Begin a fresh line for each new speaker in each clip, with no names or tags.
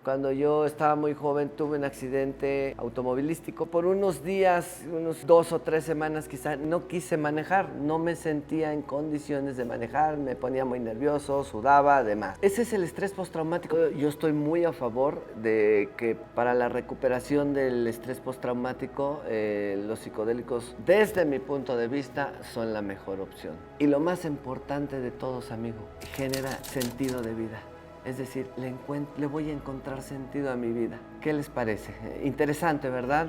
Cuando yo estaba muy joven tuve un accidente automovilístico. Por unos días, unos 2 o 3 semanas quizá, no quise manejar. No me sentía en condiciones de manejar, me ponía muy nervioso, sudaba, además. Ese es el estrés postraumático. Yo estoy muy a favor de que para la recuperación del estrés postraumático, los psicodélicos, desde mi punto de vista, son la mejor opción. Y lo más importante de todos, amigo, genera sentido de vida. Es decir, le voy a encontrar sentido a mi vida. ¿Qué les parece? Interesante, ¿verdad?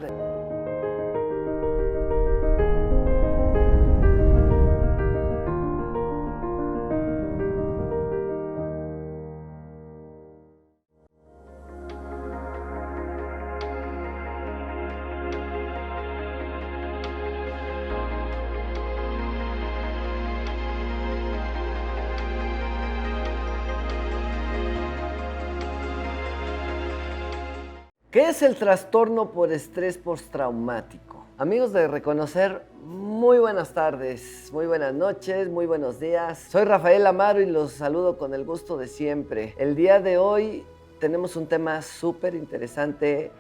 ¿Qué es el trastorno por estrés postraumático? Amigos de Reconocer, muy buenas tardes, muy buenas noches, muy buenos días. Soy Rafael Amaro y los saludo con el gusto de siempre. El día de hoy tenemos un tema súper interesante,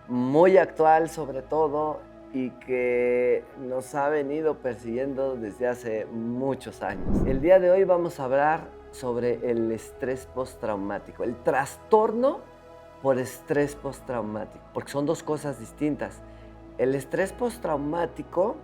muy actual sobre todo, y que nos ha venido persiguiendo desde hace muchos años. El día de hoy vamos a hablar sobre el estrés postraumático, el trastorno por estrés postraumático, porque son dos cosas distintas. El estrés postraumático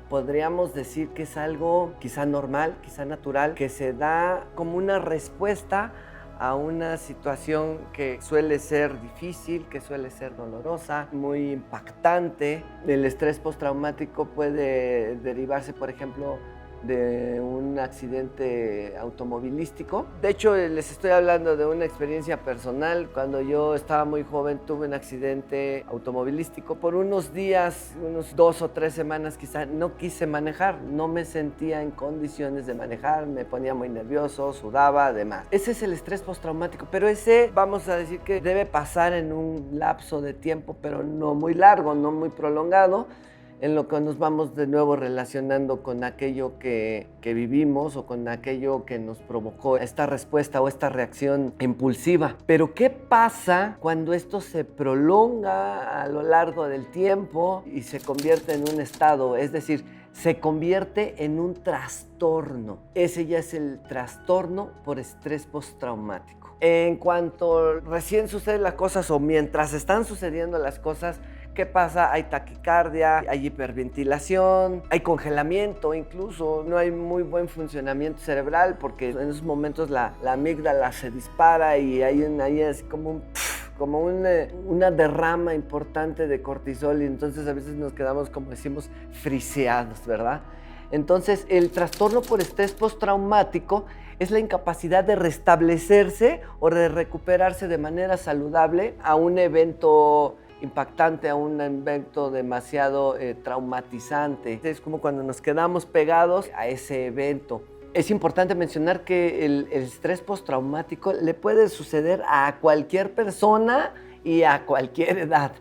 podríamos decir que es algo quizá normal, quizá natural, que se da como una respuesta a una situación que suele ser difícil, que suele ser dolorosa, muy impactante. El estrés postraumático puede derivarse, por ejemplo, de un accidente automovilístico. De hecho, les estoy hablando de una experiencia personal. Cuando yo estaba muy joven tuve un accidente automovilístico. Por unos días, unos 2 o 3 semanas quizá, no quise manejar. No me sentía en condiciones de manejar, me ponía muy nervioso, sudaba, además. Ese es el estrés postraumático, pero ese vamos a decir que debe pasar en un lapso de tiempo, pero no muy largo, no muy prolongado, en lo que nos vamos de nuevo relacionando con aquello que vivimos o con aquello que nos provocó esta respuesta o esta reacción impulsiva. Pero ¿qué pasa cuando esto se prolonga a lo largo del tiempo y se convierte en un estado? Es decir, se convierte en un trastorno. Ese ya es el trastorno por estrés postraumático. En cuanto recién suceden las cosas o mientras están sucediendo las cosas, ¿qué pasa? Hay taquicardia, hay hiperventilación, hay congelamiento incluso, no hay muy buen funcionamiento cerebral porque en esos momentos la amígdala se dispara y hay así como una derrama importante de cortisol y entonces a veces nos quedamos, como decimos, friseados, ¿verdad? Entonces, el trastorno por estrés postraumático es la incapacidad de restablecerse o de recuperarse de manera saludable a un evento impactante, a un evento demasiado traumatizante. Es como cuando nos quedamos pegados a ese evento. Es importante mencionar que el estrés postraumático le puede suceder a cualquier persona y a cualquier edad.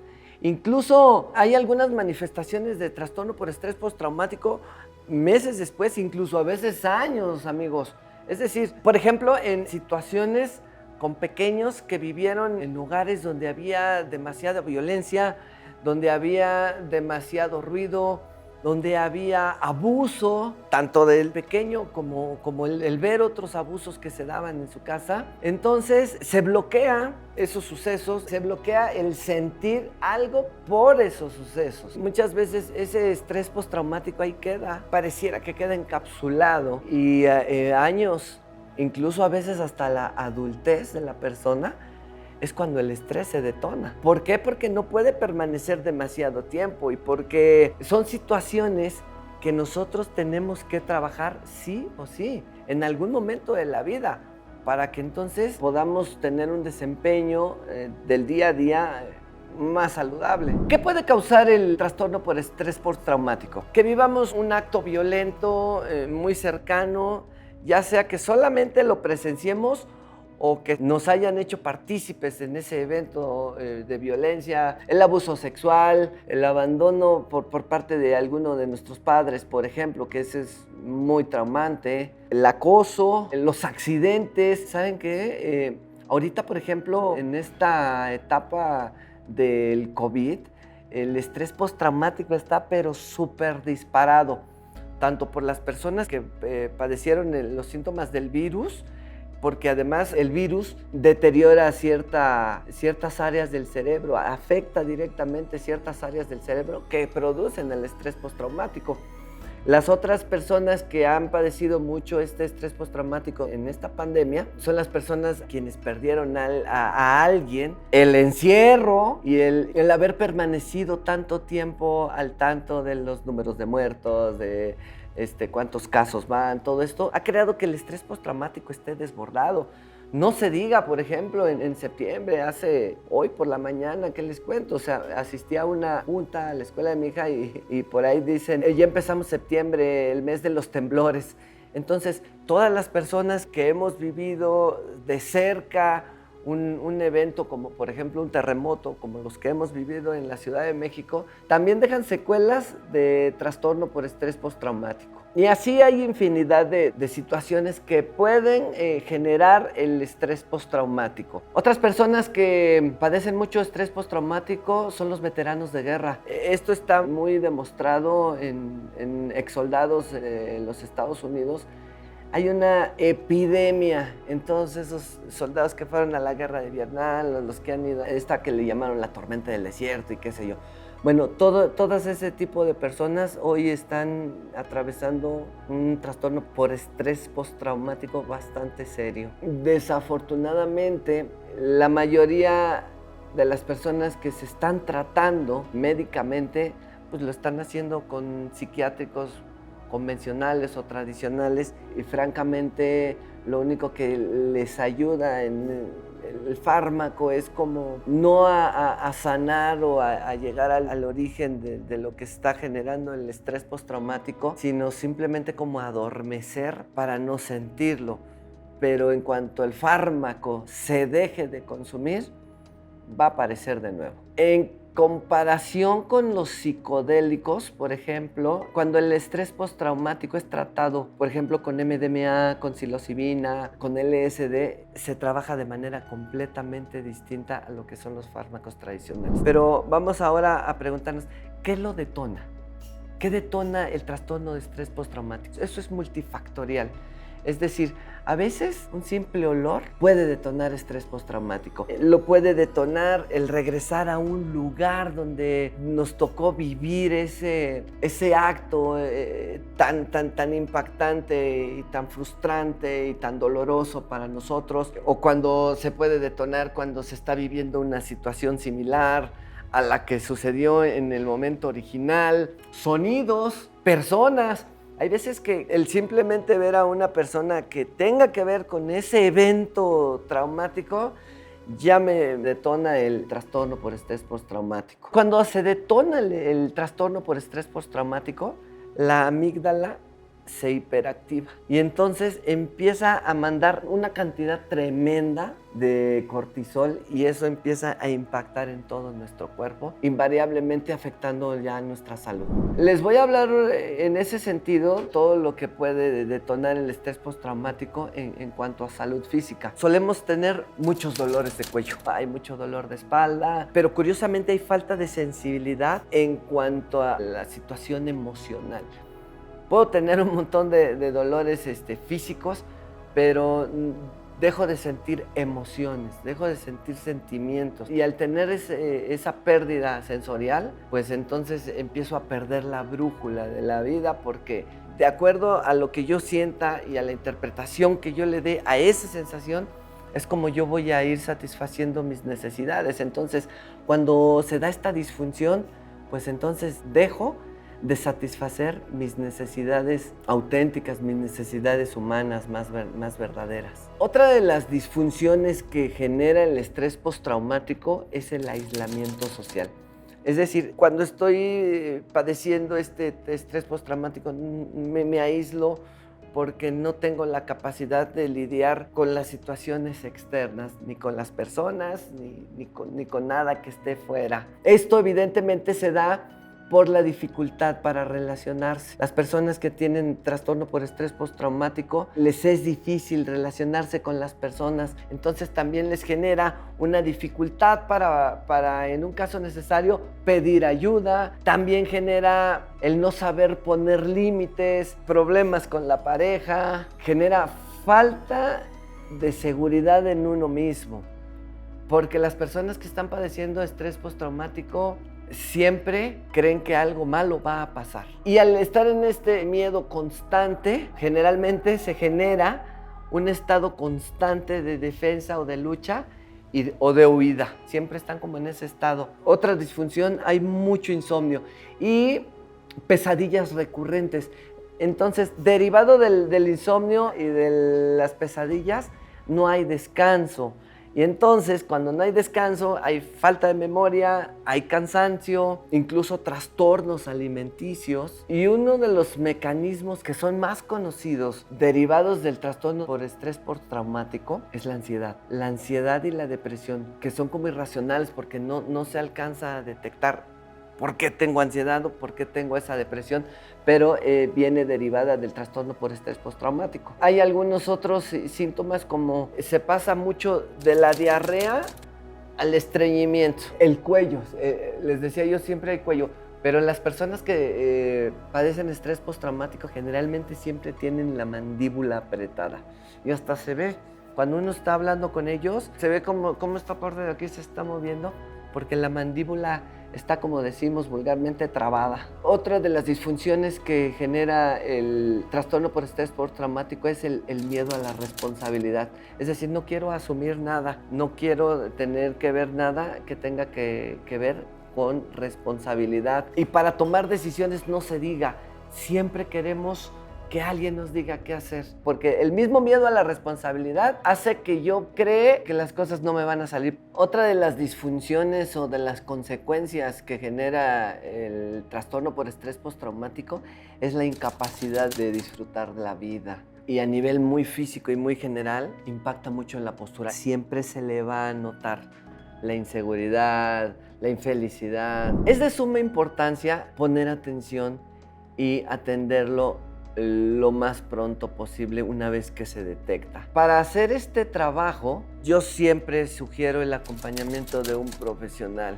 Incluso hay algunas manifestaciones de trastorno por estrés postraumático meses después, incluso a veces años, amigos. Es decir, por ejemplo, en situaciones con pequeños que vivieron en lugares donde había demasiada violencia, donde había demasiado ruido, donde había abuso, tanto del pequeño como el ver otros abusos que se daban en su casa. Entonces se bloquea esos sucesos, se bloquea el sentir algo por esos sucesos. Muchas veces ese estrés postraumático ahí queda, pareciera que queda encapsulado y años, incluso a veces hasta la adultez de la persona, es cuando el estrés se detona. ¿Por qué? Porque no puede permanecer demasiado tiempo y porque son situaciones que nosotros tenemos que trabajar sí o sí en algún momento de la vida para que entonces podamos tener un desempeño del día a día más saludable. ¿Qué puede causar el trastorno por estrés postraumático? Que vivamos un acto violento muy cercano, ya sea que solamente lo presenciemos o que nos hayan hecho partícipes en ese evento de violencia, el abuso sexual, el abandono por parte de alguno de nuestros padres, por ejemplo, que ese es muy traumante, el acoso, los accidentes. ¿Saben qué? Ahorita, por ejemplo, en esta etapa del COVID, el estrés postraumático está pero súper disparado, tanto por las personas que padecieron los síntomas del virus, porque además el virus deteriora ciertas áreas del cerebro, afecta directamente ciertas áreas del cerebro que producen el estrés postraumático. Las otras personas que han padecido mucho este estrés postraumático en esta pandemia son las personas quienes perdieron a alguien. El encierro y el haber permanecido tanto tiempo al tanto de los números de muertos, de cuántos casos van, todo esto ha creado que el estrés postraumático esté desbordado. No se diga, por ejemplo, en septiembre, hoy por la mañana, ¿qué les cuento? O sea, asistí a una junta a la escuela de mi hija y por ahí dicen, ya empezamos septiembre, el mes de los temblores. Entonces, todas las personas que hemos vivido de cerca un evento como, por ejemplo, un terremoto, como los que hemos vivido en la Ciudad de México, también dejan secuelas de trastorno por estrés postraumático. Y así hay infinidad de situaciones que pueden generar el estrés postraumático. Otras personas que padecen mucho estrés postraumático son los veteranos de guerra. Esto está muy demostrado en exsoldados en los Estados Unidos. Hay una epidemia en todos esos soldados que fueron a la guerra de Vietnam, los que han ido a esta que le llamaron la tormenta del desierto y qué sé yo. Bueno, todas ese tipo de personas hoy están atravesando un trastorno por estrés postraumático bastante serio. Desafortunadamente, la mayoría de las personas que se están tratando médicamente, pues lo están haciendo con psiquiátricos convencionales o tradicionales y francamente lo único que les ayuda en el fármaco es como no a sanar o a llegar al origen de lo que está generando el estrés postraumático, sino simplemente como adormecer para no sentirlo. Pero en cuanto el fármaco se deje de consumir, va a aparecer de nuevo. En comparación con los psicodélicos, por ejemplo, cuando el estrés postraumático es tratado, por ejemplo, con MDMA, con psilocibina, con LSD, se trabaja de manera completamente distinta a lo que son los fármacos tradicionales. Pero vamos ahora a preguntarnos, ¿qué lo detona? ¿Qué detona el trastorno de estrés postraumático? Eso es multifactorial. Es decir, a veces un simple olor puede detonar estrés postraumático. Lo puede detonar el regresar a un lugar donde nos tocó vivir ese acto tan impactante y tan frustrante y tan doloroso para nosotros. O cuando se puede detonar cuando se está viviendo una situación similar a la que sucedió en el momento original. Sonidos, personas. Hay veces que el simplemente ver a una persona que tenga que ver con ese evento traumático ya me detona el trastorno por estrés postraumático. Cuando se detona el trastorno por estrés postraumático, la amígdala se hiperactiva y entonces empieza a mandar una cantidad tremenda de cortisol y eso empieza a impactar en todo nuestro cuerpo, invariablemente afectando ya nuestra salud. Les voy a hablar en ese sentido todo lo que puede detonar el estrés postraumático en cuanto a salud física. Solemos tener muchos dolores de cuello, hay mucho dolor de espalda, pero curiosamente hay falta de sensibilidad en cuanto a la situación emocional. Puedo tener un montón de dolores físicos, pero dejo de sentir emociones, dejo de sentir sentimientos. Y al tener esa pérdida sensorial, pues entonces empiezo a perder la brújula de la vida porque de acuerdo a lo que yo sienta y a la interpretación que yo le dé a esa sensación, es como yo voy a ir satisfaciendo mis necesidades. Entonces, cuando se da esta disfunción, pues entonces dejo de satisfacer mis necesidades auténticas, mis necesidades humanas más verdaderas. Otra de las disfunciones que genera el estrés postraumático es el aislamiento social. Es decir, cuando estoy padeciendo este estrés postraumático, me aíslo porque no tengo la capacidad de lidiar con las situaciones externas, ni con las personas, ni con nada que esté fuera. Esto evidentemente se da por la dificultad para relacionarse. Las personas que tienen trastorno por estrés postraumático, les es difícil relacionarse con las personas, entonces también les genera una dificultad para en un caso necesario, pedir ayuda. También genera el no saber poner límites, problemas con la pareja, genera falta de seguridad en uno mismo. Porque las personas que están padeciendo estrés postraumático siempre creen que algo malo va a pasar. Y al estar en este miedo constante, generalmente se genera un estado constante de defensa o de lucha o de huida. Siempre están como en ese estado. Otra disfunción, hay mucho insomnio y pesadillas recurrentes. Entonces, derivado del insomnio y de las pesadillas, no hay descanso. Y entonces, cuando no hay descanso, hay falta de memoria, hay cansancio, incluso trastornos alimenticios. Y uno de los mecanismos que son más conocidos derivados del trastorno por estrés postraumático es la ansiedad. La ansiedad y la depresión, que son como irracionales porque no se alcanza a detectar por qué tengo ansiedad o por qué tengo esa depresión, pero viene derivada del trastorno por estrés postraumático. Hay algunos otros síntomas, como se pasa mucho de la diarrea al estreñimiento. El cuello, les decía yo, siempre hay cuello, pero las personas que padecen estrés postraumático generalmente siempre tienen la mandíbula apretada y hasta se ve, cuando uno está hablando con ellos, se ve como esta parte de aquí se está moviendo porque la mandíbula está, como decimos vulgarmente, trabada. Otra de las disfunciones que genera el trastorno por estrés postraumático es el miedo a la responsabilidad. Es decir, no quiero asumir nada, no quiero tener que ver nada que tenga que ver con responsabilidad. Y para tomar decisiones no se diga, siempre queremos que alguien nos diga qué hacer, porque el mismo miedo a la responsabilidad hace que yo cree que las cosas no me van a salir. Otra de las disfunciones o de las consecuencias que genera el trastorno por estrés postraumático es la incapacidad de disfrutar la vida. Y a nivel muy físico y muy general, impacta mucho en la postura. Siempre se le va a notar la inseguridad, la infelicidad. Es de suma importancia poner atención y atenderlo lo más pronto posible una vez que se detecta. Para hacer este trabajo, yo siempre sugiero el acompañamiento de un profesional.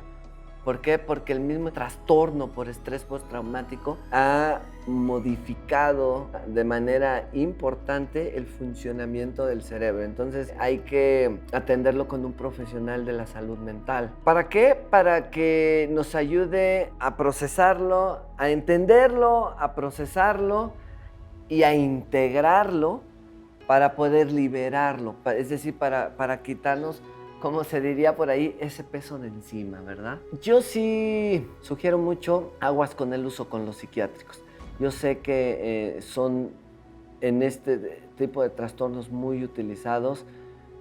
¿Por qué? Porque el mismo trastorno por estrés postraumático ha modificado de manera importante el funcionamiento del cerebro. Entonces hay que atenderlo con un profesional de la salud mental. ¿Para qué? Para que nos ayude a procesarlo, a entenderlo, a procesarlo y a integrarlo para poder liberarlo. Es decir, para quitarnos, como se diría por ahí, ese peso de encima, ¿verdad? Yo sí sugiero mucho aguas con el uso con los psiquiátricos. Yo sé que son en este tipo de trastornos muy utilizados,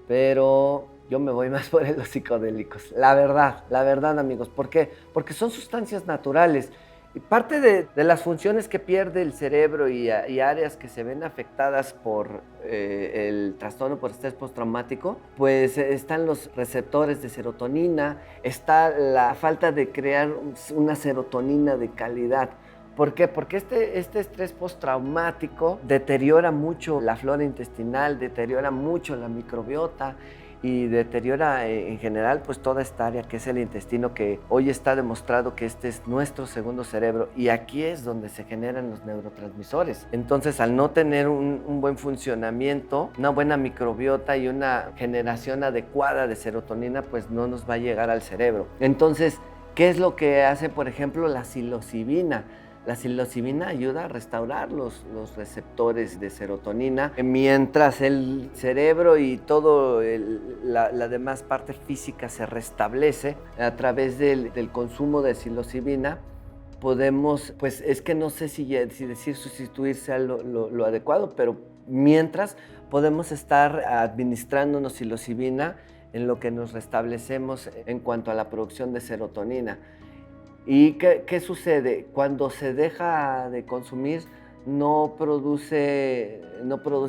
pero yo me voy más por los psicodélicos. La verdad, amigos. ¿Por qué? Porque son sustancias naturales. Y parte de las funciones que pierde el cerebro y áreas que se ven afectadas por el trastorno por estrés postraumático, pues están los receptores de serotonina, está la falta de crear una serotonina de calidad. ¿Por qué? Porque este estrés postraumático deteriora mucho la flora intestinal, deteriora mucho la microbiota y deteriora en general pues toda esta área que es el intestino, que hoy está demostrado que este es nuestro segundo cerebro y aquí es donde se generan los neurotransmisores. Entonces, al no tener un buen funcionamiento, una buena microbiota y una generación adecuada de serotonina, pues no nos va a llegar al cerebro. Entonces, ¿qué es lo que hace, por ejemplo, la psilocibina? La psilocibina ayuda a restaurar los receptores de serotonina, mientras el cerebro y todo la demás parte física se restablece a través del consumo de psilocibina. Podemos, pues es que no sé si decir sustituir sea lo adecuado, pero mientras podemos estar administrándonos psilocibina en lo que nos restablecemos en cuanto a la producción de serotonina. ¿Y qué sucede? Cuando se deja de consumir, no produce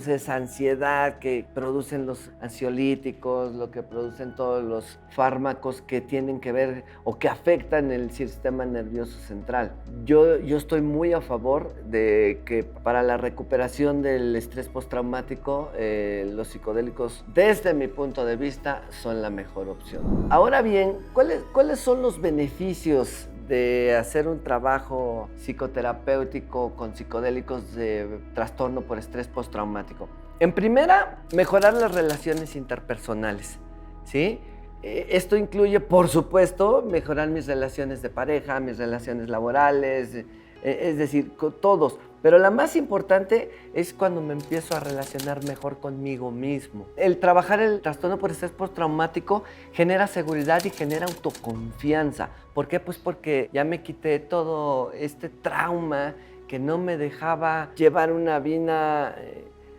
esa ansiedad que producen los ansiolíticos, lo que producen todos los fármacos que tienen que ver o que afectan el sistema nervioso central. Yo estoy muy a favor de que para la recuperación del estrés postraumático, los psicodélicos, desde mi punto de vista, son la mejor opción. Ahora bien, ¿cuáles son los beneficios de hacer un trabajo psicoterapéutico con psicodélicos de trastorno por estrés postraumático? En primera, mejorar las relaciones interpersonales, ¿sí? Esto incluye, por supuesto, mejorar mis relaciones de pareja, mis relaciones laborales, es decir, con todos. Pero la más importante es cuando me empiezo a relacionar mejor conmigo mismo. El trabajar el trastorno por estrés postraumático genera seguridad y genera autoconfianza. ¿Por qué? Pues porque ya me quité todo este trauma que no me dejaba llevar una vida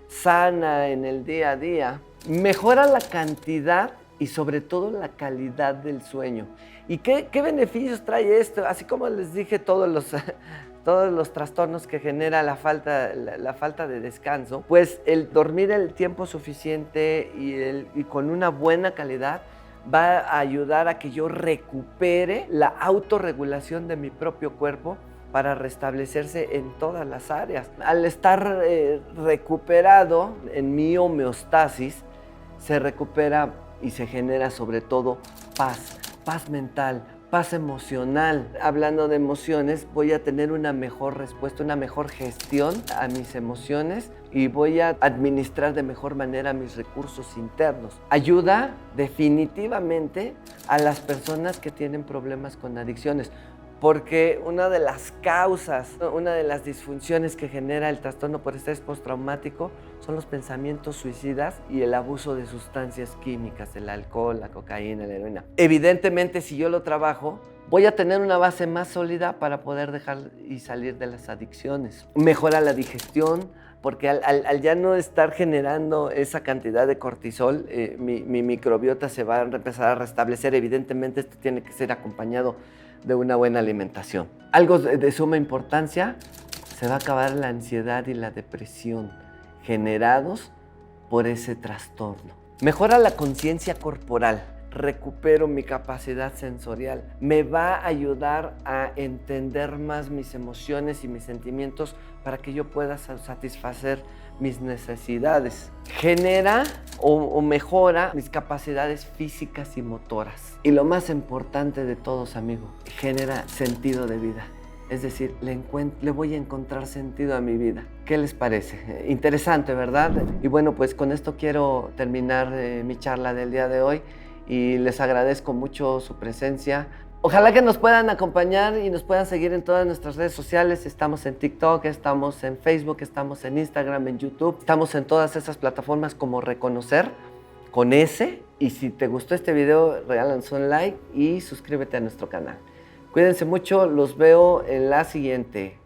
sana en el día a día. Mejora la cantidad y sobre todo la calidad del sueño. ¿Y qué beneficios trae esto? Así como les dije, todos los trastornos que genera la falta de descanso, pues el dormir el tiempo suficiente y con una buena calidad va a ayudar a que yo recupere la autorregulación de mi propio cuerpo para restablecerse en todas las áreas. Al estar recuperado en mi homeostasis, se recupera y se genera sobre todo paz mental, paz emocional. Hablando de emociones, voy a tener una mejor respuesta, una mejor gestión a mis emociones y voy a administrar de mejor manera mis recursos internos. Ayuda definitivamente a las personas que tienen problemas con adicciones, porque una de las causas, una de las disfunciones que genera el trastorno por estrés postraumático son los pensamientos suicidas y el abuso de sustancias químicas, el alcohol, la cocaína, la heroína. Evidentemente, si yo lo trabajo, voy a tener una base más sólida para poder dejar y salir de las adicciones. Mejora la digestión, porque al ya no estar generando esa cantidad de cortisol, mi microbiota se va a empezar a restablecer. Evidentemente, esto tiene que ser acompañado de una buena alimentación. Algo de suma importancia, se va a acabar la ansiedad y la depresión generados por ese trastorno. Mejora la conciencia corporal, recupero mi capacidad sensorial, me va a ayudar a entender más mis emociones y mis sentimientos para que yo pueda satisfacer mis necesidades. Genera o mejora mis capacidades físicas y motoras. Y lo más importante de todos, amigo, genera sentido de vida. Es decir, le voy a encontrar sentido a mi vida. ¿Qué les parece? Interesante, ¿verdad? Y bueno, pues con esto quiero terminar mi charla del día de hoy y les agradezco mucho su presencia. Ojalá que nos puedan acompañar y nos puedan seguir en todas nuestras redes sociales. Estamos en TikTok, estamos en Facebook, estamos en Instagram, en YouTube. Estamos en todas esas plataformas como Reconocer, con S. Y si te gustó este video, regálanos un like y suscríbete a nuestro canal. Cuídense mucho, los veo en la siguiente.